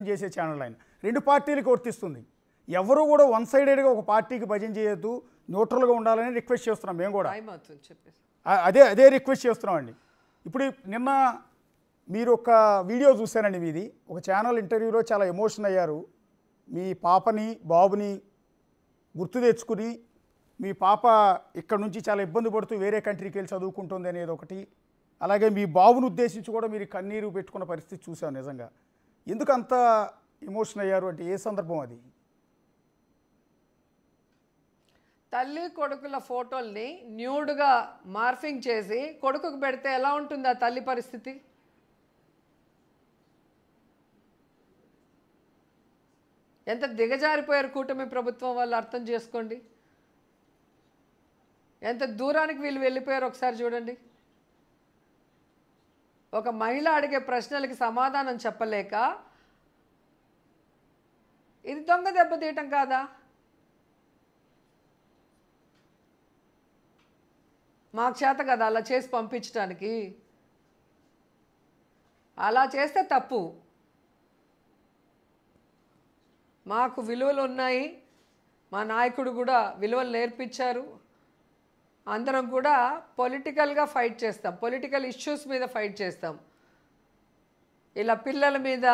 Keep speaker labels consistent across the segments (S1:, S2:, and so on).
S1: చేసే ఛానల్ ఆయన. రెండు పార్టీలకు వర్తిస్తుంది. ఎవరు కూడా వన్ సైడెడ్గా ఒక పార్టీకి భజన చేయొద్దు, న్యూట్రల్గా ఉండాలని రిక్వెస్ట్ చేస్తున్నాం మేము కూడా. అదే రిక్వెస్ట్ చేస్తున్నామండి. ఇప్పుడు నిన్న మీరు ఒక వీడియో చూశానండి మీది, ఒక ఛానల్ ఇంటర్వ్యూలో చాలా ఎమోషన్ అయ్యారు. మీ పాపని బాబుని గుర్తు తెచ్చుకుని మీ పాప ఇక్కడ నుంచి చాలా ఇబ్బంది పడుతూ వేరే కంట్రీకి వెళ్ళి చదువుకుంటుంది అనేది ఒకటి, అలాగే మీ బాబును ఉద్దేశించి కూడా మీరు కన్నీరు పెట్టుకున్న పరిస్థితి చూసాం. నిజంగా ఎందుకు అంత ఎమోషన్ అయ్యారు అంటే ఏ సందర్భం అది?
S2: తల్లి కొడుకుల ఫోటోల్ని న్యూడ్గా మార్ఫింగ్ చేసి కొడుకుకు పెడితే ఎలా ఉంటుంది ఆ తల్లి పరిస్థితి? ఎంత దిగజారిపోయారు కూటమి ప్రభుత్వం వాళ్ళు, అర్థం చేసుకోండి. ఎంత దూరానికి వీళ్ళు వెళ్ళిపోయారు ఒకసారి చూడండి. ఒక మహిళ అడిగే ప్రశ్నలకి సమాధానం చెప్పలేక ఇది దొంగ దెబ్బతీయటం కాదా? మాకు చేత కదా అలా చేసి పంపించడానికి. అలా చేస్తే తప్పు. మాకు విలువలు ఉన్నాయి, మా నాయకుడు కూడా విలువలు నేర్పించారు. అందరం కూడా పొలిటికల్గా ఫైట్ చేస్తాం, పొలిటికల్ ఇష్యూస్ మీద ఫైట్ చేస్తాం. ఇలా పిల్లల మీద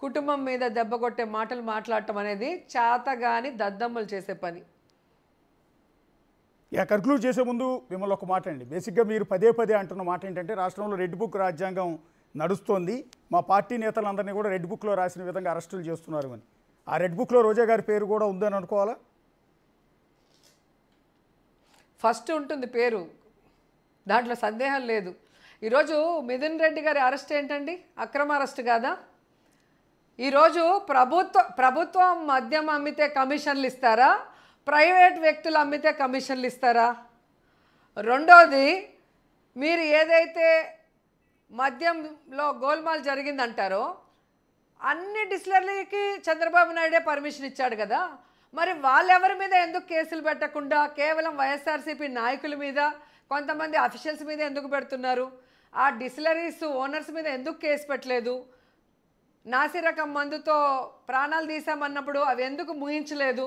S2: కుటుంబం మీద దెబ్బ కొట్టే మాటలు మాట్లాడటం అనేది చేతగాని దద్దమ్మలు చేసే పని.
S1: కన్క్లూడ్ చేసే ముందు మిమ్మల్ని ఒక మాట అండి. బేసిక్గా మీరు పదే పదే అంటున్న మాట ఏంటంటే రాష్ట్రంలో రెడ్ బుక్ రాజ్యాంగం నడుస్తోంది, మా పార్టీ నేతలందరినీ కూడా రెడ్ బుక్లో రాసిన విధంగా అరెస్టులు చేస్తున్నారు అని. ఆ రెడ్ బుక్లో రోజా గారి పేరు కూడా ఉందని అనుకోవాలా?
S2: ఫస్ట్ ఉంటుంది పేరు, దాంట్లో సందేహం లేదు. ఈరోజు మిథున్ రెడ్డి గారి అరెస్ట్ ఏంటండి? అక్రమ అరెస్ట్ కాదా? ఈరోజు ప్రభుత్వం మద్యం అమ్మితే కమిషన్లు ఇస్తారా, ప్రైవేట్ వ్యక్తులు అమ్మితే కమిషన్లు ఇస్తారా? రెండోది, మీరు ఏదైతే మద్యంలో గోల్మాల్ జరిగిందంటారో అన్ని డిస్టిలరీకి చంద్రబాబు నాయుడే పర్మిషన్ ఇచ్చాడు కదా, మరి వాళ్ళెవరి మీద ఎందుకు కేసులు పెట్టకుండా కేవలం వైఎస్ఆర్సీపీ నాయకుల మీద, కొంతమంది అఫీషియల్స్ మీద ఎందుకు పెడుతున్నారు? ఆ డిస్టిలరీస్ ఓనర్స్ మీద ఎందుకు కేసు పెట్టలేదు? నాసిరకం మందుతో ప్రాణాలు తీసామన్నప్పుడు అవి ఎందుకు ముగించలేదు?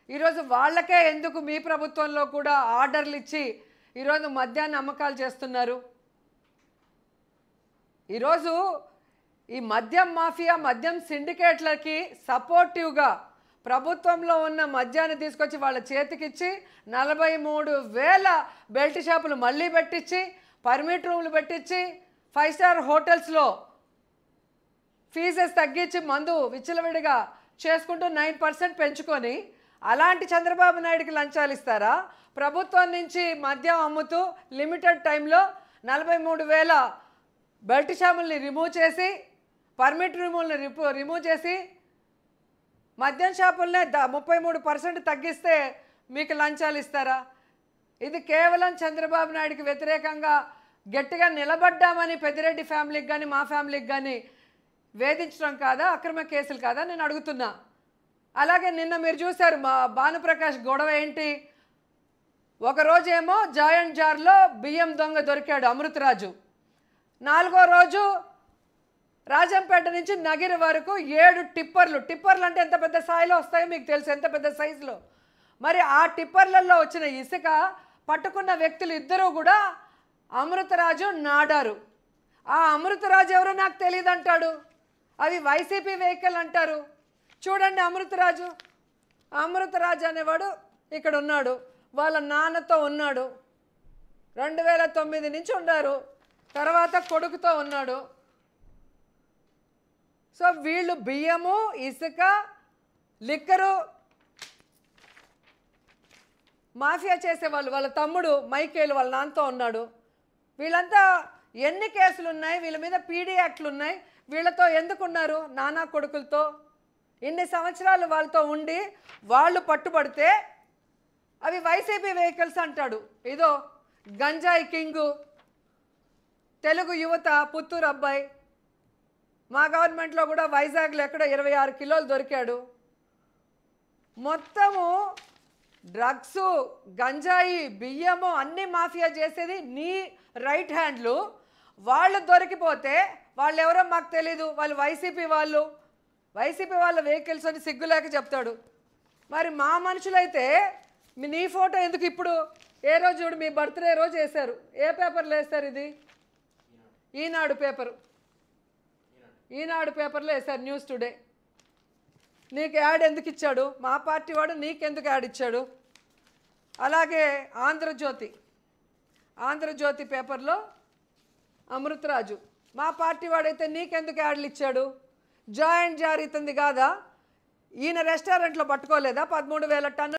S2: ఈరోజు వాళ్ళకే ఎందుకు మీ ప్రభుత్వంలో కూడా ఆర్డర్లు ఇచ్చి ఈరోజు మద్యాన్ని అమ్మకాలు చేస్తున్నారు? ఈరోజు ఈ మద్యం మాఫియా, మద్యం సిండికేట్లకి సపోర్టివ్గా ప్రభుత్వంలో ఉన్న మద్యాన్ని తీసుకొచ్చి వాళ్ళ చేతికిచ్చి 43,000 బెల్ట్ షాపులు మళ్ళీ పెట్టించి, పర్మిట్ రూములు పెట్టించి, 5 స్టార్ హోటల్స్లో ఫీజెస్ తగ్గించి మందు విచ్చలవిడిగా చేసుకుంటూ 9% పెంచుకొని అలాంటి చంద్రబాబు నాయుడికి లంచాలు ఇస్తారా? ప్రభుత్వం నుంచి మద్యం అమ్ముతూ లిమిటెడ్ టైంలో 43,000 బెల్ట్ షాపుల్ని రిమూవ్ చేసి, పర్మిట్ రూముల్ని రిమూవ్ చేసి, మద్యం షాపుల్నే 33% తగ్గిస్తే మీకు లంచాలు ఇస్తారా? ఇది కేవలం చంద్రబాబు నాయుడికి వ్యతిరేకంగా గట్టిగా నిలబడ్డామని పెద్దిరెడ్డి ఫ్యామిలీకి కానీ మా ఫ్యామిలీకి కానీ వేధించడం కాదా? అక్రమ కేసులు కాదా నేను అడుగుతున్నా. అలాగే నిన్న మీరు చూశారు మా భానుప్రకాష్ గొడవ ఏంటి? ఒకరోజేమో జాయింట్ జార్లో బియ్యం దొంగ దొరికాడు అమృతరాజు, 4వ రోజు రాజంపేట నుంచి నగిరి వరకు 7 టిప్పర్లు అంటే ఎంత పెద్ద స్థాయిలో వస్తాయో మీకు తెలుసు, ఎంత పెద్ద సైజులో. మరి ఆ టిప్పర్లలో వచ్చిన ఇసుక పట్టుకున్న వ్యక్తులు ఇద్దరూ కూడా అమృతరాజు, నాడారు. ఆ అమృతరాజు ఎవరో నాకు తెలియదు అంటాడు, అవి వైసీపీ వెహికల్ అంటారు. చూడండి అమృతరాజు అనేవాడు ఇక్కడ ఉన్నాడు, వాళ్ళ నాన్నతో ఉన్నాడు, 2009 నుంచి ఉన్నారు, తర్వాత కొడుకుతో ఉన్నాడు. సో వీళ్ళు బియ్యము, ఇసుక, లిక్కరు మాఫియా చేసేవాళ్ళు. వాళ్ళ తమ్ముడు మైకేలు వాళ్ళ నాన్నతో ఉన్నాడు. వీళ్ళంతా ఎన్ని కేసులు ఉన్నాయి, వీళ్ళ మీద పీడీ యాక్ట్లు ఉన్నాయి, వీళ్ళతో ఎందుకున్నారు? నానా కొడుకులతో ఇన్ని సంవత్సరాలు వాళ్ళతో ఉండి వాళ్ళు పట్టుబడితే అవి వైసీపీ వెహికల్స్ అంటాడు. ఇదో గంజాయి కింగు, తెలుగు యువత, పుత్తూరు అబ్బాయి, మా గవర్నమెంట్లో కూడా వైజాగ్లో ఎక్కడ 26 కిలోలు దొరికాడు. మొత్తము డ్రగ్స్, గంజాయి, బియ్యము అన్నీ మాఫియా చేసేది నీ రైట్ హ్యాండ్లు. వాళ్ళు దొరికిపోతే వాళ్ళు ఎవరో మాకు తెలీదు, వాళ్ళు వైసీపీ వాళ్ళ వెహికల్స్ అని సిగ్గులేక చెప్తాడు. మరి మా మనుషులైతే నీ ఫోటో ఎందుకు ఇప్పుడు? ఏ రోజు చూడు, మీ బర్త్డే రోజు వేశారు. ఏ పేపర్లో వేస్తారు ఇది? ఈనాడు పేపర్లో వేశారు, న్యూస్ టుడే. నీకు యాడ్ ఎందుకు ఇచ్చాడు? మా పార్టీ వాడు నీకెందుకు యాడ్ ఇచ్చాడు? అలాగే ఆంధ్రజ్యోతి పేపర్లో అమృతరాజు, మా పార్టీ వాడైతే నీకెందుకు యాడ్లు ఇచ్చాడు? జాయింట్ జారీ ఇతంది కాదా? ఈయన రెస్టారెంట్లో పట్టుకోలేదా 13,000 టన్నులు?